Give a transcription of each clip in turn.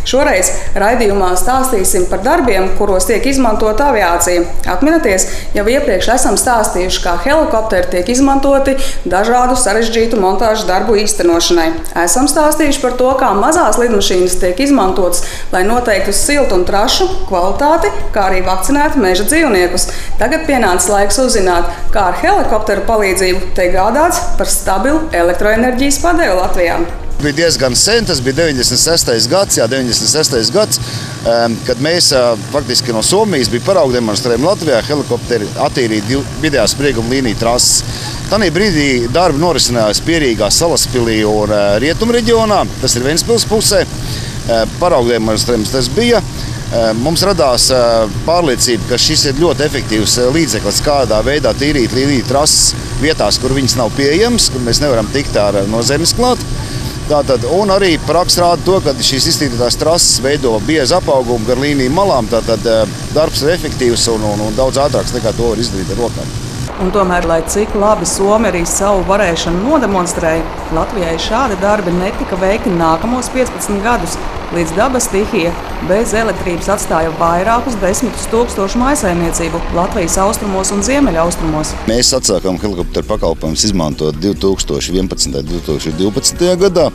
Šoreiz raidījumā stāstīsim par darbiem, kuros tiek izmantota aviācija. Atminaties, jau iepriekš esam stāstījuši, kā helikopteri tiek izmantoti dažādu sarežģītu montāžu darbu īstenošanai. Esam stāstījuši par to, kā mazās lidmašīnas tiek izmantotas, lai noteiktu siltu un trašu kvalitāti, kā arī vakcinētu meža dzīvniekus. Tagad pienācis laiks uzzināt, kā ar helikopteru palīdzību tiek gādāts par stabilu elektroenerģijas padevi Latvijā. Bija diezgan sen, tas bija 96. gads, kad mēs faktiski no Somijas bija paraugu demonstrējumi Latvijā, helikopteri attīrīja vidējās sprieguma līniju trases. Tanī brīdī darbi norisinājās Pierīgā, Salaspilī un Rietumu reģionā, tas ir Ventspils pusē, paraugu demonstrējums tas bija. Mums radās pārliecība, ka šis ir ļoti efektīvs līdzeklis, kādā veidā tīrīt līniju trases vietās, kur viņas nav pieejamas, kur mēs nevaram tikt no zemes klāt. Tātad, un arī praksa rāda to, ka šīs iztīrītās trases veido biezu apaugumu gar līniju malām. Tātad darbs ir efektīvs un daudz ātrāks nekā to var izdarīt ar rokām. Un tomēr, lai cik labi Somi arī savu varēšanu nodemonstrēja, Latvijai šādi darbi netika veikti nākamos 15 gadus, līdz dabas stihija bez elektrības atstāja vairākus desmitus tūkstošu mājsaimniecību Latvijas austrumos un ziemeļaustrumos. Mēs atsākām helikopteru pakalpojumus izmantot 2011. un 2012. gadā.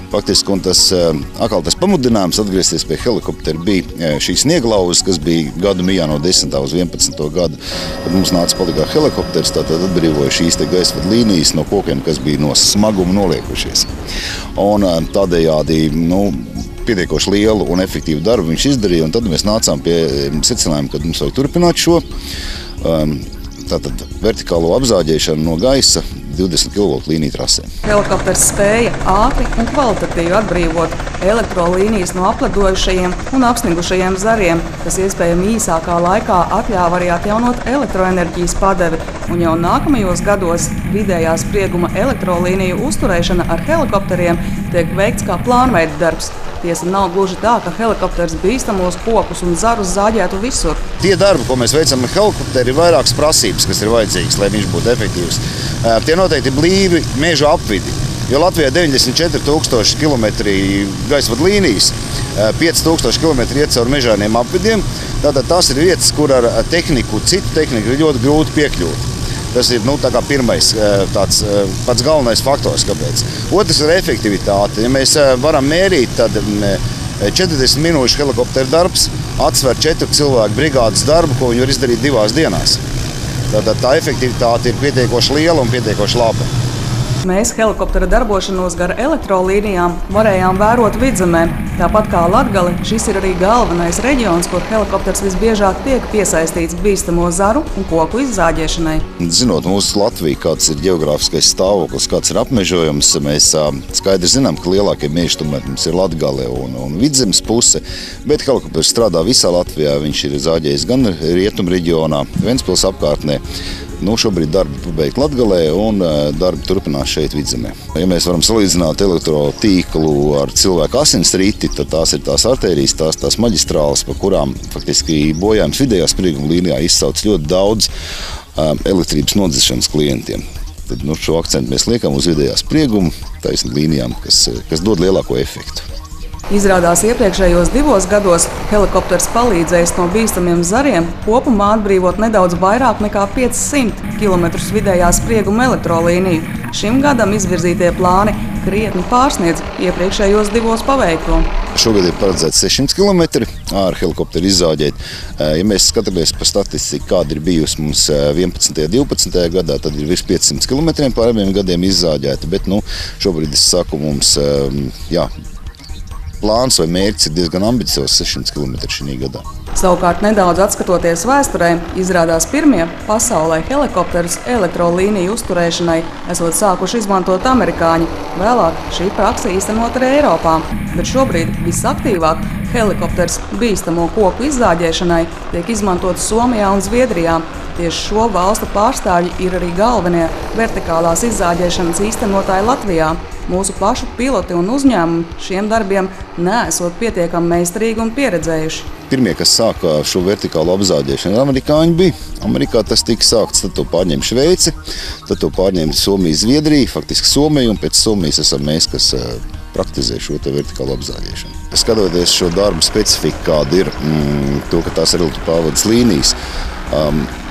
Faktiski, un tas pamudinājums atgriezties pie helikoptera bija šīs snieglauzes, kas bija gadu mijā no 10. uz 11. gadu, kad mums nāca palīgā helikopters, tātad atbrīvoja šīs gaisvadu līnijas no kokiem, kas bija no smaguma noliekušies. Un tādējādi, pietiekoši lielu un efektīvu darbu viņš izdarīja, un tad mēs nācām pie secinājuma, ka mums vajag turpināt šo tātad vertikālo apzāģēšanu no gaisa 20 kV līniju trasē. Helikopters spēja ātri un kvalitatīvi atbrīvot elektrolīnijas no apledojušajiem un apsnigušajiem zariem, kas iespējami īsākā laikā atļāva arī atjaunot elektroenerģijas padevi, un jau nākamajos gados vidējā sprieguma elektrolīniju uzturēšana ar helikopteriem tiek veikts kā plānveida darbs. Tiesa nav gluži tā, ka helikopters bīstamos kokus un zarus zāģētu visur. Tie darbi, ko mēs veicam ar helikopteri, ir vairākas prasības, kas ir vajadzīgas, lai viņš būtu efektīvs. Tie noteikti blīvi mežu apvidi, jo Latvijā 94 000 km gaisvadu līnijas, 5 000 km iet caur mežainiem apvidiem. Tātad tās ir vietas, kur ar citu tehniku ir ļoti grūti piekļūt. Tas ir pirmais tāds pats galvenais faktors, kāpēc. Otrs ir efektivitāte. Ja mēs varam mērīt, tad 40 minūšu helikopteru darbs atsver 4 cilvēku brigādes darbu, ko viņi var izdarīt 2 dienās. Tātad tā efektivitāte ir pietiekoši liela un pietiekoši laba. Mēs helikoptera darbošanos gar elektrolīnijām varējām vērot Vidzemē. Tāpat kā Latgale, šis ir arī galvenais reģions, kur helikopters visbiežāk tiek piesaistīts bīstamo zaru un koku izzāģēšanai. Zinot mūsu Latviju, kāds ir ģeogrāfiskais stāvoklis, kāds ir apmežojums, mēs skaidri zinām, ka lielākie meži tomēr mums ir Latgale un Vidzemes puse, bet helikopters strādā visā Latvijā. Viņš ir zāģējis gan Rietumu reģionā, Ventspils apkārtnē. Šobrīd darbi pabeigti Latgalē un darbi turpinās šeit Vidzemē. Ja mēs varam salīdzināt elektrotīklu ar cilvēku asinsriti, tad tās ir tās artērijas, tās maģistrāles, pa kurām faktiski bojājums vidējā sprieguma līnijā izsauc ļoti daudz elektrības nodzēšanas klientiem. Tad šo akcentu mēs liekam uz vidējā sprieguma taisni līnijām, kas dod lielāko efektu. Izrādās iepriekšējos 2 gados helikopters palīdzējis no bīstamiem zariem kopumā atbrīvot nedaudz vairāk nekā 500 km vidējā sprieguma elektrolīniju. Šim gadam izvirzītie plāni krietni pārsniedz iepriekšējos 2 paveikto. Šogad ir paredzēts 600 km ar helikopteru izzāģēt. Ja mēs skatāmies par statistiku, kāda ir bijusi mums 11. un 12. gadā, tad ir virs 500 km pār abiem gadiem izzāģēta, bet šobrīd es saku mums, plāns vai mērķis ir diezgan ambiciozs 600 km šī gadā. Savukārt, nedaudz atskatoties vēsturē, izrādās pirmie pasaulē helikopterus elektrolīniju uzturēšanai esot sākuši izmantot amerikāņi. Vēlāk šī praksa īstenot arī Eiropā, bet šobrīd visaktīvāk helikopters bīstamo koku izzāģēšanai tiek izmantots Somijā un Zviedrijā. Tieši šo valstu pārstāvji ir arī galvenie vertikālās izzāģēšanas īstenotāji Latvijā. Mūsu pašu piloti un uzņēmumi šiem darbiem neesot pietiekami meistarīgi un pieredzējuši. Pirmie, kas sāka šo vertikālu apzāģēšanu, amerikāņi bija. Amerikā tas tika sākts, tad to pārņēma Šveice, tad to pārņēma Somija, Zviedrija, faktiski Somija, un pēc Somijas esam mēs, kas praktizē šo vertikālu apzāģēšanu. skatoties šo darbu specifiku, kāda ir, to, ka tās ir elektropārvades līnijas,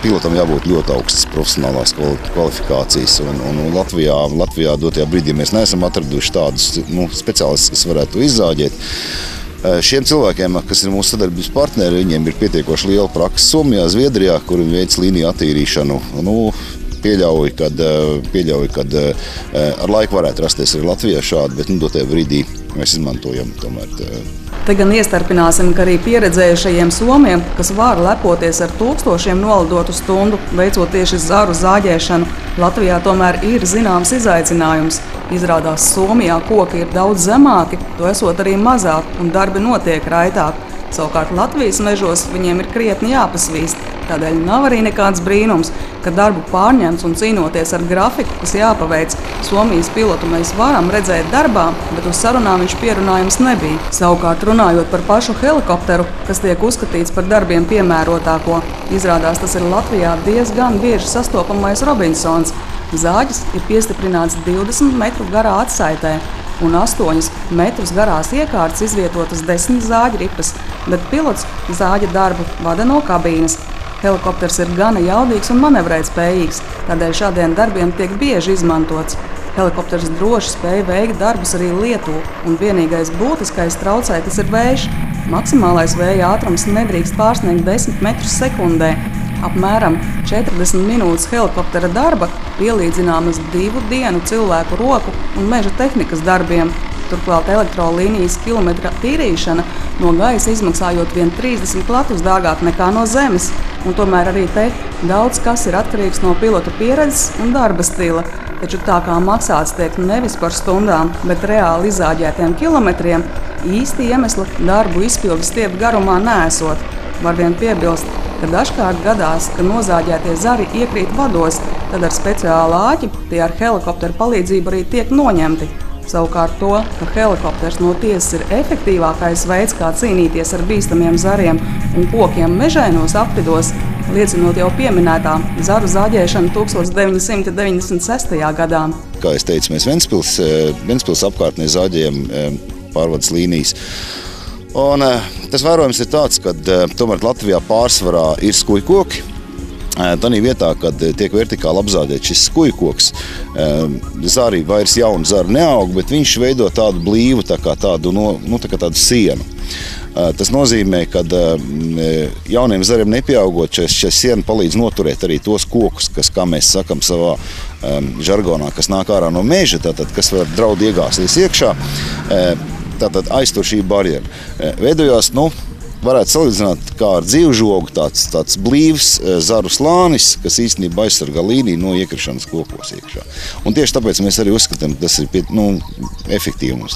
pilotam jābūt ļoti augstas profesionālās kvalifikācijas. Un Latvijā dotajā brīdī mēs neesam atraduši tādus speciālistus, kas varētu to izzāģēt. Šiem cilvēkiem, kas ir mūsu sadarbības partneri, viņiem ir pietiekoši liela praksa Somijā, Zviedrijā, kur viņi veic līniju attīrīšanu. Pieļauju, kad ar laiku varētu rasties arī Latvijā šādi, bet dotajā brīdī mēs izmantojam tomēr. Te gan iestarpināsim, ka arī pieredzējušajiem somiem, kas var lepoties ar tūkstošiem nolidotu stundu, veicot tieši zaru zāģēšanu, Latvijā tomēr ir zināms izaicinājums. Izrādās, Somijā koki ir daudz zemāki, to esot arī mazāk, un darbi notiek raitāk. Savukārt Latvijas mežos viņiem ir krietni jāpasvīst. Tādēļ nav arī nekāds brīnums, ka darbu pārņemts un cīnoties ar grafiku, kas jāpaveic. Somijas pilotu mēs varam redzēt darbā, bet uz sarunām viņš pierunājums nebija. Savukārt runājot par pašu helikopteru, kas tiek uzskatīts par darbiem piemērotāko, izrādās tas ir Latvijā diezgan bieži sastopamais Robinsons. Zāģis ir piestiprināts 20 metru garā atsaitē un 8 metrus garās iekārtas izvietotas 10 zāģa ripas, bet pilots zāģa darbu vada no kabīnes. Helikopters ir gana jaudīgs un manevrēt spējīgs, tādēļ šādiem darbiem tiek bieži izmantots. Helikopters droši spēj veikt darbus arī Lietū, un vienīgais būtiskais traucēklis ir vējš. Maksimālais vēja ātrums nedrīkst pārsniegt 10 metrus sekundē. Apmēram 40 minūtes helikoptera darba pielīdzināmas 2 dienu cilvēku roku un meža tehnikas darbiem. Turklāt elektrolīnijas kilometra tīrīšana no gaisa izmaksājot vien 30 latus dārgāk nekā no zemes. Un tomēr arī te daudz kas ir atkarīgs no pilota pieredzes un darba stila. Taču tā kā maksāts tiek nevis par stundām, bet reāli izāģētiem kilometriem, īsti iemesli darbu izpildes stiepu garumā neesot. Var vien piebilst, ka dažkārt gadās, ka nozāģētie zari iekrīt vados, tad ar speciālu āķi tie ar helikopteru palīdzību arī tiek noņemti. Savukārt to, ka helikopters no tiesas ir efektīvākais veids, kā cīnīties ar bīstamiem zariem un kokiem mežainos apvidos, liecinot jau pieminētā zaru zāģēšanu 1996. gadā. Kā es teicu, mēs Ventspils apkārtnē zāģējam pārvades līnijas. Un tas vērojums ir tāds, ka tomēr Latvijā pārsvarā ir skujkoki. Tanī vietā, kad tiek vertikāli apzādēts šis skujkoks, zari vairs jaunu zaru neaug, bet viņš veido tādu blīvu, tādu sienu. Tas nozīmē, ka jauniem zariem nepieaugot, šī siena palīdz noturēt arī tos kokus, kas, kā mēs sakam savā žargonā, kas nāk ārā no meža, tātad, kas var draudi iegāsties iekšā, tātad aiztur šī barjera. Veidojās, varētu salīdzināt kā ar dzīvžogu, tāds blīvs zaru slānis, kas īstenībā aizsargā līniju no iekrišanas kokos iekšā. Un tieši tāpēc mēs arī uzskatām, ka tas ir efektīvi mums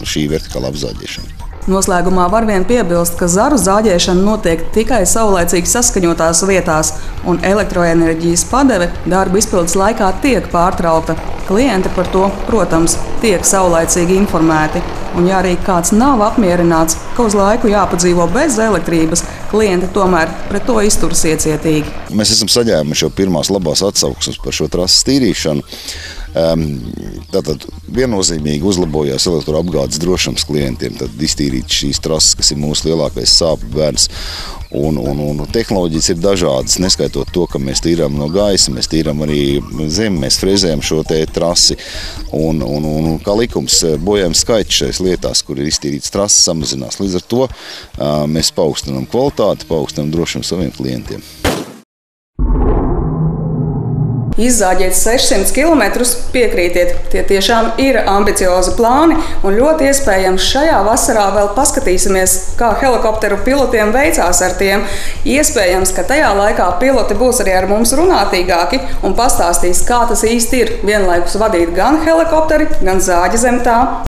šī vertikāla apzāģēšana. Noslēgumā var vien piebilst, ka zaru zāģēšana notiek tikai saulaicīgi saskaņotās vietās, un elektroenerģijas padeve darba izpildes laikā tiek pārtraukta. Klienti par to, protams, tiek saulaicīgi informēti. Un ja arī kāds nav apmierināts, ka uz laiku jāpadzīvo bez elektrības, klienti tomēr pret to izturas iecietīgi. Mēs esam saņēmuši jau pirmās labās atsauksmes par šo trases tīrīšanu. Tātad viennozīmīgi uzlabojās elektroapgādes drošums klientiem, tad iztīrīt šīs trases, kas ir mūsu lielākais sāpju bērns. Un tehnoloģijas ir dažādas, neskaitot to, ka mēs tīrām no gaisa, mēs tīrām arī zemi, mēs frezējam šo trasi. Un kā likums, bojājuma skaits šais lietās, kur ir iztīrīts trases, samazinās. Līdz ar to mēs paaugstinām kvalitāti, paaugstinām drošumu saviem klientiem. Izzāģēt 600 km, piekrītiet, tie tiešām ir ambiciozi plāni, un ļoti iespējams šajā vasarā vēl paskatīsimies, kā helikopteru pilotiem veicās ar tiem. Iespējams, ka tajā laikā piloti būs arī ar mums runātīgāki un pastāstīs, kā tas īsti ir vienlaikus vadīt gan helikopteri, gan zāģi zem tā.